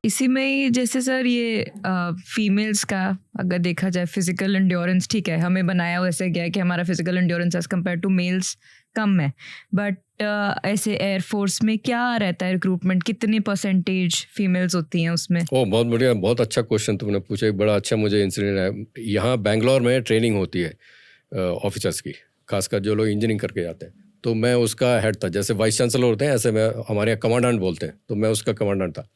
इसी में ही जैसे सर ये फीमेल्स का अगर देखा जाए फिजिकल एंड्योरेंस, ठीक है हमें बनाया वैसे गया है कि हमारा physical endurance as compare to males कम है, बट ऐसे एयरफोर्स में क्या रहता है रिक्रूटमेंट, कितनी परसेंटेज फीमेल्स होती हैं उसमें? बहुत बढ़िया, बहुत अच्छा क्वेश्चन तुमने पूछा। एक बड़ा अच्छा मुझे इंसिडेंट है। यहाँ बेंगलोर में ट्रेनिंग होती है ऑफिसर्स की, खासकर जो लोग इंजीनियरिंग करके जाते हैं। तो मैं उसका हेड था। जैसे वाइस चांसलर होते हैं ऐसे मैं, हमारे यहाँ कमांडेंट बोलते हैं, तो मैं उसका कमांडेंट था।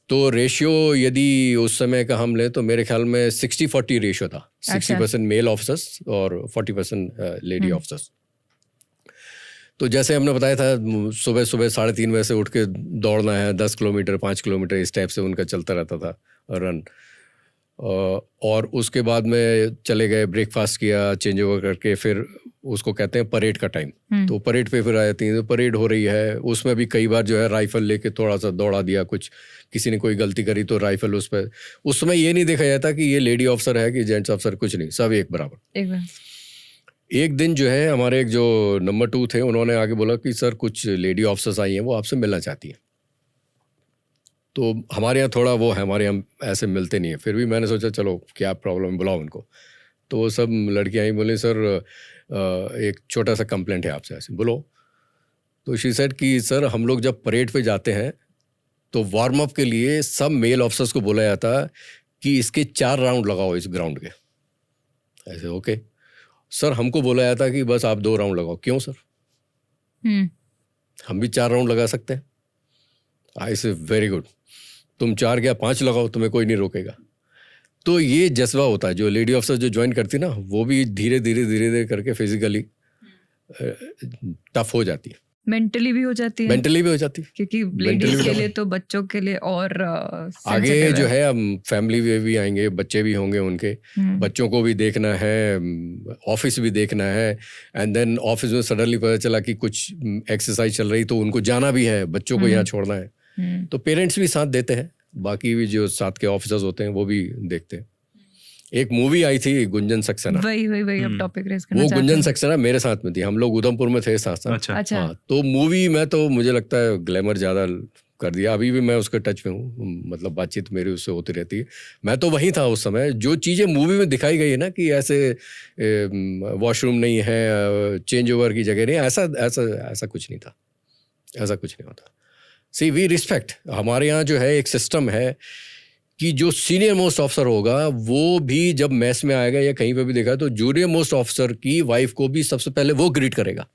तो रेशियो यदि उस समय का हम लें तो मेरे ख्याल में 60-40 रेशियो था। 60% मेल ऑफिसर्स और 40% लेडी ऑफिसर्स। तो जैसे हमने बताया था, सुबह सुबह 3:30 बजे से उठ के दौड़ना है, 10 किलोमीटर 5 किलोमीटर इस टाइप से उनका चलता रहता था रन। और उसके बाद में चले गए, ब्रेकफास्ट किया, चेंज ओवर करके फिर उसको कहते हैं परेड का टाइम। तो परेड पे फिर आ जाती हैं। तो परेड हो रही है, उसमें भी कई बार जो है राइफल लेके थोड़ा सा दौड़ा दिया, कुछ किसी ने कोई गलती करी तो राइफल उस पर। उस समय ये नहीं देखा जाता कि ये लेडी ऑफिसर है कि जेंट्स ऑफिसर, कुछ नहीं, सब एक बराबर। एक दिन जो है हमारे एक जो नंबर 2 थे, उन्होंने आके बोला कि सर कुछ लेडी ऑफिसर्स आई हैं, वो आपसे मिलना चाहती हैं। तो हमारे यहाँ थोड़ा वो है, हमारे यहाँ ऐसे मिलते नहीं है। फिर भी मैंने सोचा चलो क्या प्रॉब्लम, बुलाओ उनको। तो वो सब लड़कियाँ आई, बोले सर एक छोटा सा कंप्लेंट है आपसे। ऐसे बोलो। तो शी सेड कि सर हम लोग जब परेड पे जाते हैं तो वार्म अप के लिए सब मेल ऑफिसर्स को बोला जाता है कि इसके 4 राउंड लगाओ इस ग्राउंड के। ऐसे ओके सर, हमको बोला जाता है कि बस आप 2 राउंड लगाओ। क्यों सर? हम भी 4 राउंड लगा सकते हैं। आई से वेरी गुड, तुम 4 या 5 लगाओ, तुम्हें कोई नहीं रोकेगा। तो ये जज्बा होता है। जो लेडी ऑफिसर जो ज्वाइन करती ना, वो भी धीरे धीरे करके फिजिकली टफ हो जाती है, मेंटली भी हो जाती है। मेंटली भी हो जाती है, क्योंकि लेडीज के लिए तो बच्चों के लिए और आगे जो है हम फैमिली में भी आएंगे, बच्चे भी होंगे उनके, बच्चों को भी देखना है, ऑफिस भी देखना है। एंड देन ऑफिस में सडनली पता चला कि कुछ एक्सरसाइज चल रही, तो उनको जाना भी है, बच्चों को यहाँ छोड़ना है। तो पेरेंट्स भी साथ देते हैं, बाकी भी जो साथ के ऑफिसर्स होते हैं वो भी देखते हैं। एक मूवी आई थी गुंजन सक्सेना, वही अब टॉपिक रेज करना वो चाहते गुंजन हैं। सक्सेना मेरे साथ में थी, हम लोग उधमपुर में थे साथ साथ। अच्छा। हाँ, तो मूवी में तो मुझे लगता है ग्लैमर ज़्यादा कर दिया। अभी भी मैं उसके टच में हूँ, मतलब बातचीत मेरी उससे होती रहती है। मैं तो वहीं था उस समय। जो चीज़ें मूवी में दिखाई गई है ना कि ऐसे वॉशरूम नहीं है, चेंज ओवर की जगह नहीं, ऐसा कुछ नहीं था, ऐसा कुछ नहीं होता। सी वी रिस्पेक्ट। हमारे यहाँ जो है एक सिस्टम है कि जो सीनियर मोस्ट ऑफिसर होगा वो भी जब मैस में आएगा या कहीं पे भी देखा तो जूनियर मोस्ट ऑफिसर की वाइफ को भी सबसे पहले वो ग्रीट करेगा,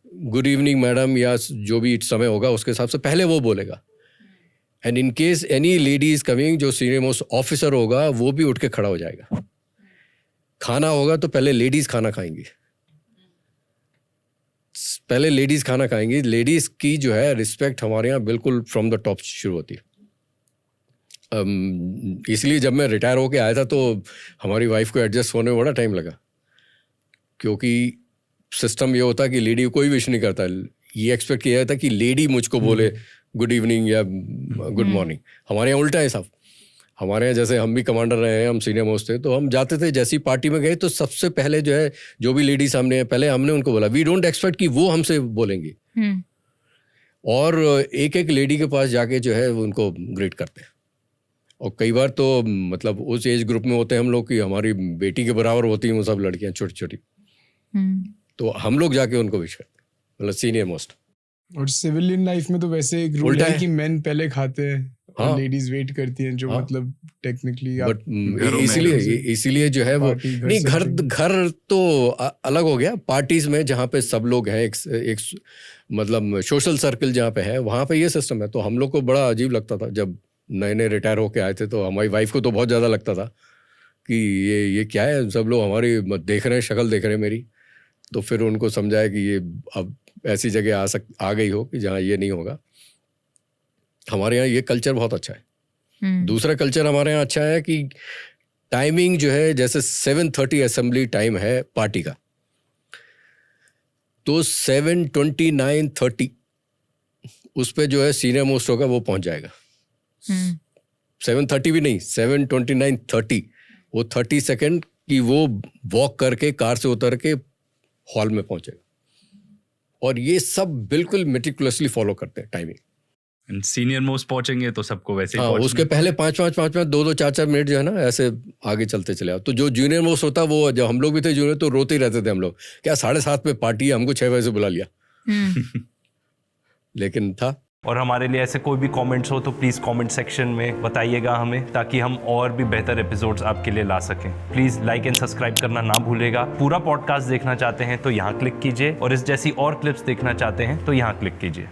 गुड इवनिंग मैडम, या जो भी समय होगा उसके हिसाब से पहले वो बोलेगा। And in case any lady is coming, जो सीनियर मोस्ट ऑफिसर होगा वो भी उठ के खड़ा हो जाएगा। खाना होगा तो पहले लेडीज खाना खाएंगी, पहले लेडीज खाना खाएंगी। लेडीज की जो है रिस्पेक्ट हमारे यहाँ बिल्कुल फ्रॉम द टॉप शुरू होती है। इसलिए जब मैं रिटायर होके आया था तो हमारी वाइफ को एडजस्ट होने में बड़ा टाइम लगा, क्योंकि सिस्टम ये होता कि लेडी को कोई विश नहीं करता। ये एक्सपेक्ट किया जाता कि लेडी मुझको बोले गुड इवनिंग या गुड मॉर्निंग। हमारे यहाँ उल्टा है साहब। हमारे यहाँ जैसे हम भी कमांडर रहे हैं, हम सीनियर मोस्ट थे, तो हम जाते थे, जैसी पार्टी में गए तो सबसे पहले जो है जो भी लेडी सामने है पहले हमने उनको बोला, वी डोंट एक्सपेक्ट कि वो हमसे बोलेंगी। और एक एक लेडी के पास जाके जो है उनको ग्रीट करते हैं। और कई बार तो मतलब उस एज ग्रुप में होते हैं हम लोग कि हमारी बेटी के बराबर होती हैं वो सब लड़कियां छोटी छोटी, तो हम लोग जाके उनको विश करते हैं, मतलब सीनियर मोस्ट। और सिविलियन लाइफ में तो वैसे एक रूल है कि मेन पहले खाते हैं और लेडीज वेट करती हैं, जो मतलब टेक्निकली बट इसीलिए जो है वो नहीं, घर तो अलग हो गया। पार्टीज में जहाँ पे सब लोग हैं, एक मतलब सोशल सर्कल जहाँ पे है, वहाँ पे ये सिस्टम है। तो हम लोग को बड़ा अजीब लगता था जब नए नए रिटायर होके आए थे, तो हमारी वाइफ को तो बहुत ज़्यादा लगता था कि ये क्या है, सब लोग हमारी देख रहे हैं, शक्ल देख रहे हैं मेरी। तो फिर उनको समझाया कि ये अब ऐसी जगह आ गई हो कि जहाँ ये नहीं होगा। हमारे यहाँ ये कल्चर बहुत अच्छा है। दूसरा कल्चर हमारे यहाँ अच्छा है कि टाइमिंग जो है, जैसे 7:30 असेंबली टाइम है पार्टी का, तो 7:29:30 उस पर जो है सीनियर मोस्ट होगा वो पहुंच जाएगा। 7:30 भी नहीं, 7:29:30, वो 30 सेकेंड की वो वॉक करके कार से उतर के हॉल में पहुंचेगा। और ये सब बिल्कुल मेटिकुलसली फॉलो करते हैं टाइमिंग। सीनियर मोस्ट पहुंचेंगे तो सबको वैसे ही हाँ, पहुंचना उसके पहले 5-5 2-2 4-4 मिनट जो है ना ऐसे आगे चलते चले आओ। तो जो जूनियर मोस्ट होता वो, जब हम लोग भी थे जूनियर तो रोते ही रहते थे हम लोग, क्या 7:30 पे पार्टी है, हमको 6 बजे से बुला लिया। लेकिन था। और हमारे लिए ऐसे कोई भी कमेंट्स हो तो प्लीज़ कमेंट सेक्शन में बताइएगा हमें, ताकि हम और भी बेहतर एपिसोड्स आपके लिए ला सकें। प्लीज़ लाइक एंड सब्सक्राइब करना ना भूलेगा। पूरा पॉडकास्ट देखना चाहते हैं तो यहाँ क्लिक कीजिए, और इस जैसी और क्लिप्स देखना चाहते हैं तो यहाँ क्लिक कीजिए।